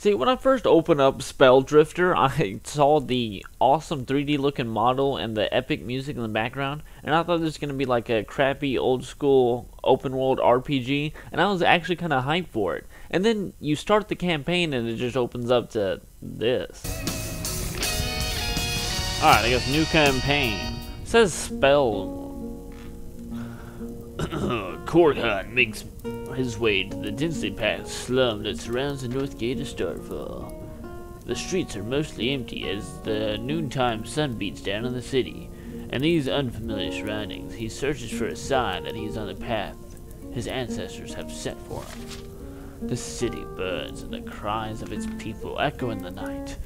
See, when I first opened up SpellDrifter, I saw the awesome 3D looking model and the epic music in the background, and I thought this was going to be like a crappy old school open world RPG, and I was actually kind of hyped for it. And then you start the campaign and it just opens up to this. Alright, I guess new campaign. It says spell. Korghon makes his way to the densely packed slum that surrounds the north gate of Starfall. The streets are mostly empty as the noontime sun beats down on the city. In these unfamiliar surroundings, he searches for a sign that he is on the path his ancestors have set for him. The city burns and the cries of its people echo in the night.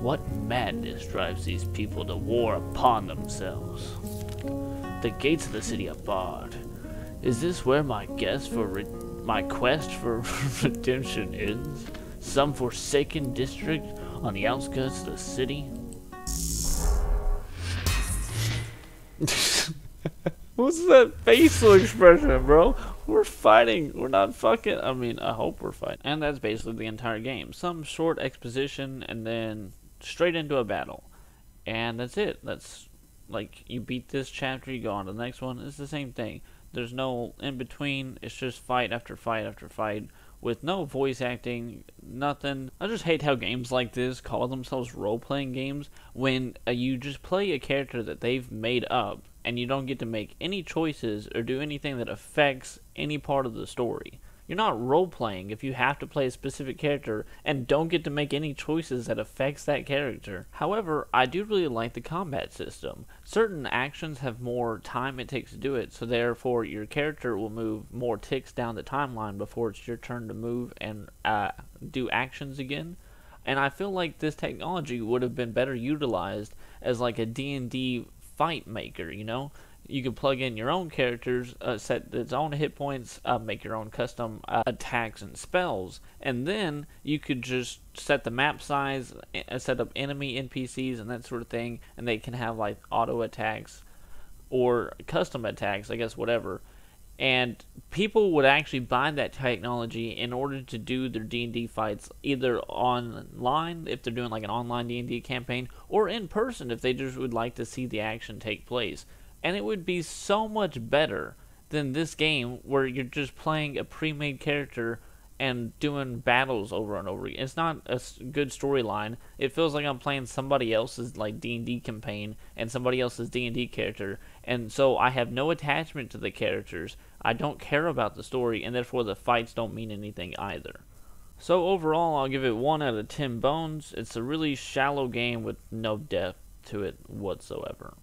What madness drives these people to war upon themselves? The gates of the city are barred. Is this where my quest for redemption ends? Some forsaken district on the outskirts of the city? What's that facial expression, bro? We're fighting. We're not fucking. I mean, I hope we're fighting. And that's basically the entire game. Some short exposition and then straight into a battle. And that's it. That's like you beat this chapter, you go on to the next one. It's the same thing. There's no in between. It's just fight after fight after fight with no voice acting, nothing. I just hate how games like this call themselves role-playing games when you just play a character that they've made up and you don't get to make any choices or do anything that affects any part of the story. You're not role-playing if you have to play a specific character and don't get to make any choices that affects that character. However, I do really like the combat system. Certain actions have more time it takes to do it, so therefore your character will move more ticks down the timeline before it's your turn to move and do actions again. And I feel like this technology would have been better utilized as like a D&D fight maker, you know? You can plug in your own characters, set its own hit points, make your own custom attacks and spells, and then you could just set the map size, set up enemy NPCs and that sort of thing, and they can have like auto attacks or custom attacks, I guess, whatever. And people would actually buy that technology in order to do their D&D fights either online, if they're doing like an online D&D campaign, or in person if they just would like to see the action take place. And it would be so much better than this game where you're just playing a pre-made character and doing battles over and over again. It's not a good storyline. It feels like I'm playing somebody else's like D&D campaign and somebody else's D&D character. And so I have no attachment to the characters. I don't care about the story, and therefore the fights don't mean anything either. So overall, I'll give it 1 out of 10 bones. It's a really shallow game with no depth to it whatsoever.